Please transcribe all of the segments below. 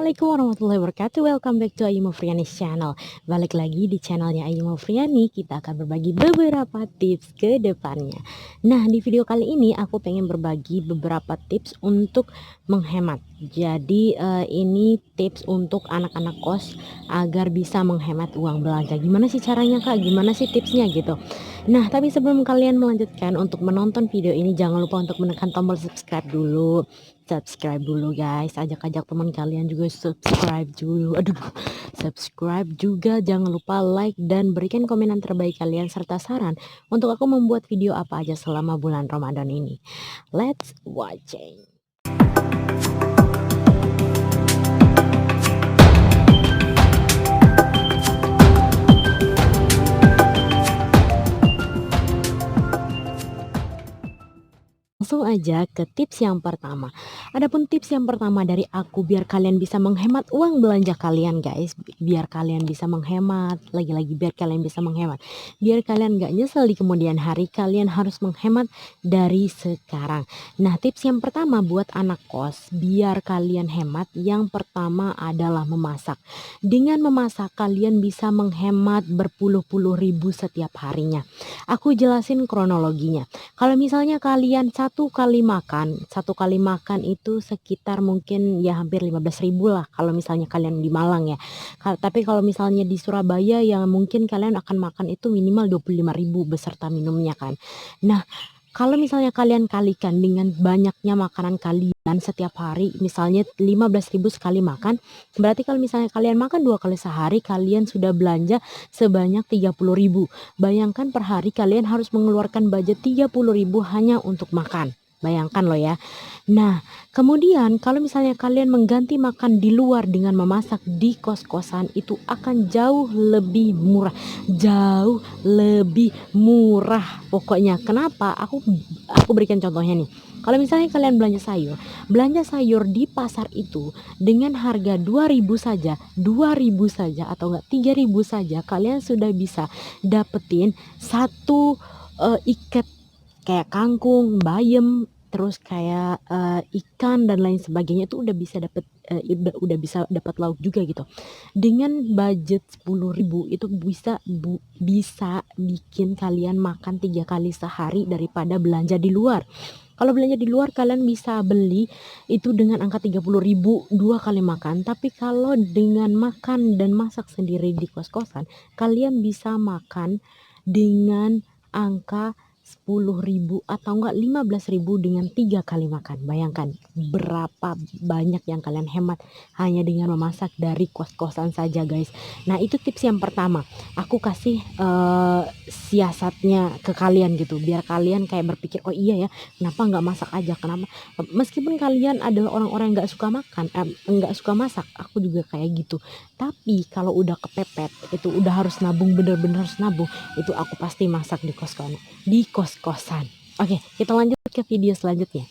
Assalamualaikum warahmatullahi wabarakatuh. Welcome back to Ayu Mufriani channel. Balik lagi di channelnya Ayu Mufriani. Kita akan berbagi beberapa tips ke depannya. Nah, di video kali ini aku pengen berbagi beberapa tips untuk menghemat. Jadi ini tips untuk anak-anak kos agar bisa menghemat uang belanja. Gimana sih caranya, Kak? Gimana sih tipsnya gitu? Nah, tapi sebelum kalian melanjutkan untuk menonton video ini, jangan lupa untuk menekan tombol subscribe dulu. Subscribe dulu guys, ajak-ajak teman kalian juga subscribe dulu. Aduh, subscribe juga, jangan lupa like dan berikan komentar terbaik kalian serta saran untuk aku membuat video apa aja selama bulan Ramadan ini. Let's watching. Langsung aja ke tips yang pertama. Adapun tips yang pertama dari aku biar kalian bisa menghemat uang belanja kalian guys, biar kalian bisa menghemat, lagi-lagi biar kalian bisa menghemat. Biar kalian gak nyesel di kemudian hari, kalian harus menghemat dari sekarang. Nah, tips yang pertama buat anak kos, biar kalian hemat, yang pertama adalah memasak. Dengan memasak kalian bisa menghemat berpuluh-puluh ribu setiap harinya. Aku jelasin kronologinya. Kalau misalnya kalian satu kali makan itu sekitar mungkin ya hampir 15.000 lah kalau misalnya kalian di Malang ya. Tapi kalau misalnya di Surabaya ya mungkin kalian akan makan itu minimal 25.000 beserta minumnya kan. Nah, kalau misalnya kalian kalikan dengan banyaknya makanan kalian setiap hari, misalnya 15.000 sekali makan, berarti kalau misalnya kalian makan 2 kali sehari, kalian sudah belanja sebanyak 30.000. Bayangkan per hari kalian harus mengeluarkan budget 30.000 hanya untuk makan. Bayangkan loh ya. Nah, kemudian kalau misalnya kalian mengganti makan di luar dengan memasak di kos-kosan, itu akan jauh lebih murah. Jauh lebih murah pokoknya. Kenapa? Aku berikan contohnya nih. Kalau misalnya kalian belanja sayur di pasar itu dengan harga 2.000 saja, 2.000 saja atau enggak 3.000 saja, kalian sudah bisa dapetin satu ikat kayak kangkung, bayam, terus kayak ikan dan lain sebagainya, itu udah bisa dapet udah bisa dapat lauk juga gitu. Dengan budget 10.000 itu bisa bikin kalian makan 3 kali sehari daripada belanja di luar. Kalau belanja di luar kalian bisa beli itu dengan angka 30.000 2 kali makan, tapi kalau dengan makan dan masak sendiri di kos-kosan, kalian bisa makan dengan angka 10.000 atau enggak 15.000 dengan 3 kali makan. Bayangkan berapa banyak yang kalian hemat hanya dengan memasak dari kos-kosan saja guys. Nah, itu tips yang pertama. Aku kasih siasatnya ke kalian gitu, biar kalian kayak berpikir, oh iya ya, kenapa nggak masak aja, kenapa meskipun kalian adalah orang-orang yang nggak suka makan, nggak suka masak, aku juga kayak gitu. Tapi kalau udah kepepet, itu udah harus nabung, bener-bener harus nabung, itu aku pasti masak di kos-kosan. Oke, kita lanjut ke video selanjutnya.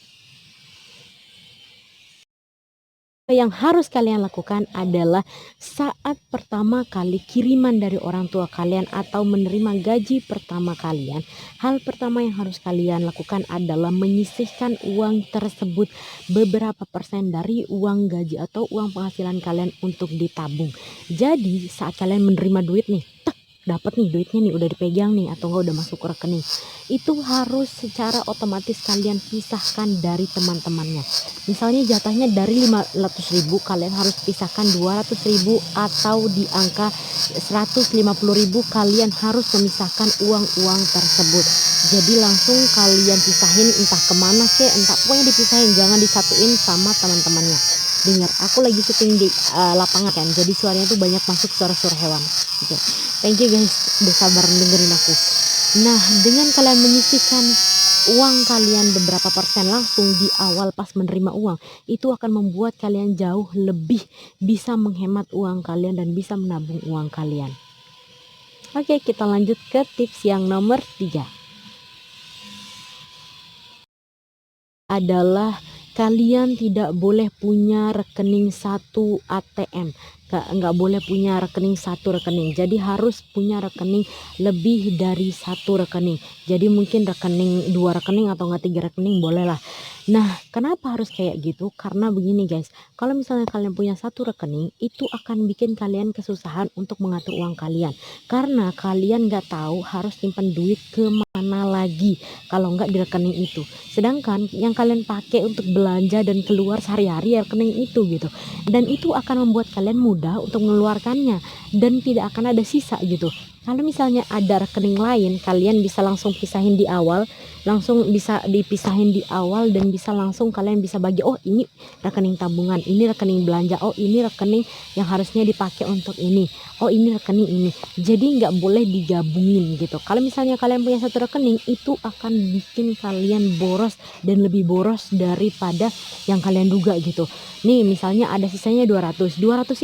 Yang harus kalian lakukan adalah saat pertama kali kiriman dari orang tua kalian atau menerima gaji pertama kalian, hal pertama yang harus kalian lakukan adalah menyisihkan uang tersebut beberapa persen dari uang gaji atau uang penghasilan kalian untuk ditabung. Jadi saat kalian menerima duit nih, dapat nih duitnya nih, udah dipegang nih atau enggak udah masuk ke rekening, itu harus secara otomatis kalian pisahkan dari teman-temannya. Misalnya jatahnya dari 500.000, kalian harus pisahkan 200.000 atau di angka 150.000 kalian harus memisahkan uang-uang tersebut. Jadi langsung kalian pisahin, entah kemana kek, entah pokoknya dipisahin, jangan disatuin sama teman-temannya. Dengar, aku lagi syuting di lapangan kan, jadi suaranya tuh banyak masuk suara-suara hewan. Oke. Thank you guys, udah sabar dengerin aku. Nah, dengan kalian menyisihkan uang kalian beberapa persen langsung di awal pas menerima uang, itu akan membuat kalian jauh lebih bisa menghemat uang kalian dan bisa menabung uang kalian. Oke, kita lanjut ke tips yang nomor 3. Adalah kalian tidak boleh punya rekening satu ATM. nggak boleh punya rekening satu rekening, jadi harus punya rekening lebih dari satu rekening. Jadi mungkin rekening 2 rekening atau enggak 3 rekening bolehlah. Nah, kenapa harus kayak gitu? Karena begini guys, kalau misalnya kalian punya satu rekening, itu akan bikin kalian kesusahan untuk mengatur uang kalian. Karena kalian nggak tahu harus simpan duit ke mana lagi kalau nggak di rekening itu. Sedangkan yang kalian pakai untuk belanja dan keluar sehari-hari ya rekening itu gitu. Dan itu akan membuat kalian mudah untuk mengeluarkannya dan tidak akan ada sisa gitu. Kalau misalnya ada rekening lain, kalian bisa langsung pisahin di awal, langsung bisa dipisahin di awal dan bisa langsung kalian bisa bagi, oh ini rekening tabungan, ini rekening belanja, oh ini rekening yang harusnya dipakai untuk ini, oh ini rekening ini. Jadi nggak boleh digabungin gitu. Kalau misalnya kalian punya satu rekening, itu akan bikin kalian boros dan lebih boros daripada yang kalian duga gitu. Nih misalnya ada sisanya 200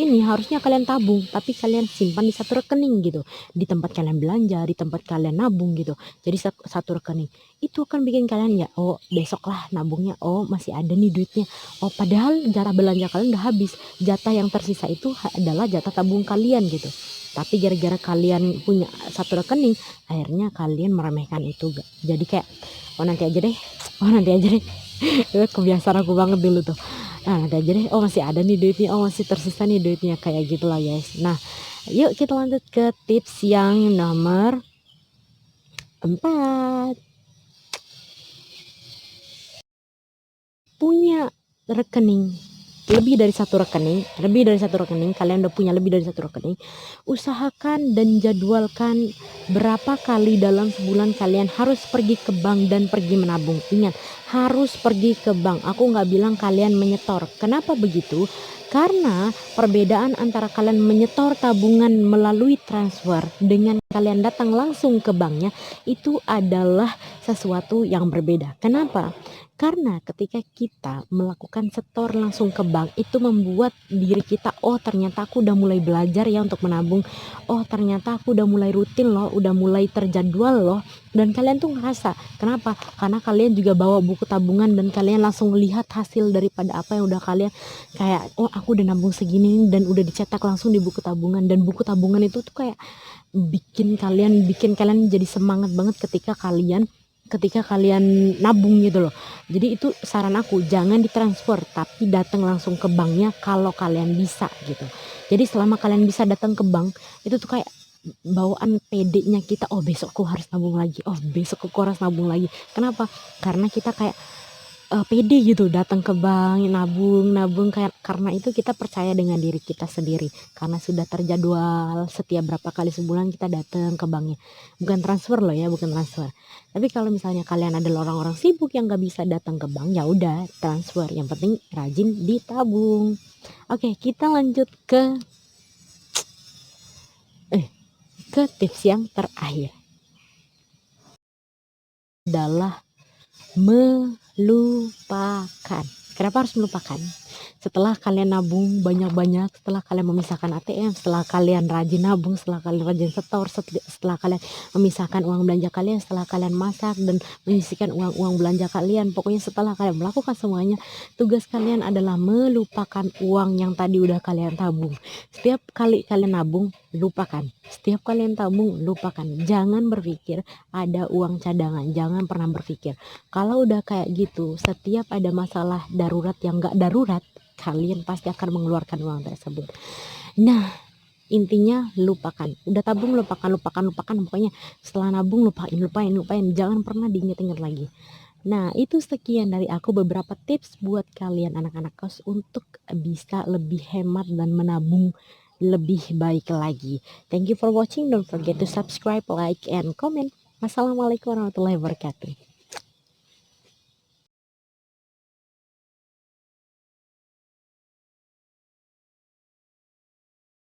ini harusnya kalian tabung, tapi kalian simpan di satu rekening gitu, di tempat kalian belanja, di tempat kalian nabung gitu. Jadi satu rekening itu akan bikin kalian ya, oh besok lah nabungnya, oh masih ada nih duitnya, oh padahal jatah belanja kalian udah habis, jatah yang tersisa itu adalah jatah tabung kalian gitu. Tapi gara-gara kalian punya satu rekening, akhirnya kalian meremehkan itu gak. Jadi kayak oh nanti aja deh, oh nanti aja deh. Kebiasaan aku banget dulu tuh. Nah nanti aja deh, oh masih ada nih duitnya, oh masih tersisa nih duitnya, kayak gitulah guys. Nah yuk kita lanjut ke tips yang nomor 4. Punya rekening lebih dari satu rekening, kalian udah punya lebih dari satu rekening, usahakan dan jadwalkan berapa kali dalam sebulan kalian harus pergi ke bank dan pergi menabung. Ingat, harus pergi ke bank, aku nggak bilang kalian menyetor. Kenapa begitu? Karena perbedaan antara kalian menyetor tabungan melalui transfer dengan kalian datang langsung ke banknya, itu adalah sesuatu yang berbeda. Kenapa? Karena ketika kita melakukan setor langsung ke bank, itu membuat diri kita, oh ternyata aku udah mulai belajar ya untuk menabung, oh ternyata aku udah mulai rutin loh, udah mulai terjadwal loh. Dan kalian tuh ngerasa, kenapa? Karena kalian juga bawa buku tabungan dan kalian langsung lihat hasil daripada apa yang udah kalian kayak, oh aku udah nabung segini dan udah dicetak langsung di buku tabungan. Dan buku tabungan itu tuh kayak bikin kalian jadi semangat banget ketika kalian nabung gitu loh. Jadi itu saran aku, jangan ditransfer tapi datang langsung ke banknya kalau kalian bisa gitu. Jadi selama kalian bisa datang ke bank, itu tuh kayak bawaan pedenya kita, oh besok aku harus nabung lagi, oh besok aku harus nabung lagi. Kenapa? Karena kita kayak pede gitu datang ke bank, nabung kayak, karena itu kita percaya dengan diri kita sendiri, karena sudah terjadwal setiap berapa kali sebulan kita datang ke banknya. Bukan transfer loh ya, bukan transfer. Tapi kalau misalnya kalian adalah orang-orang sibuk yang nggak bisa datang ke bank, ya udah transfer, yang penting rajin ditabung. Oke, kita lanjut ke tips yang terakhir, adalah melupakan. Kenapa harus melupakan? Setelah kalian nabung banyak-banyak, setelah kalian memisahkan ATM, setelah kalian rajin nabung, setelah kalian rajin setor, setelah kalian memisahkan uang belanja kalian, setelah kalian masak dan menyisihkan uang-uang belanja kalian, pokoknya setelah kalian melakukan semuanya, tugas kalian adalah melupakan uang yang tadi udah kalian tabung. Setiap kali kalian nabung, lupakan. Setiap kalian tabung, lupakan. Jangan berpikir ada uang cadangan, jangan pernah berpikir. Kalau udah kayak gitu, setiap ada masalah darurat yang gak darurat, kalian pasti akan mengeluarkan uang tersebut. Nah, intinya lupakan. Udah tabung, lupakan. Pokoknya setelah nabung lupain. Jangan pernah diinget-inget lagi. Nah, itu sekian dari aku, beberapa tips buat kalian anak-anak kos untuk bisa lebih hemat dan menabung lebih baik lagi. Thank you for watching. Don't forget to subscribe, like, and comment. Wassalamualaikum warahmatullahi wabarakatuh.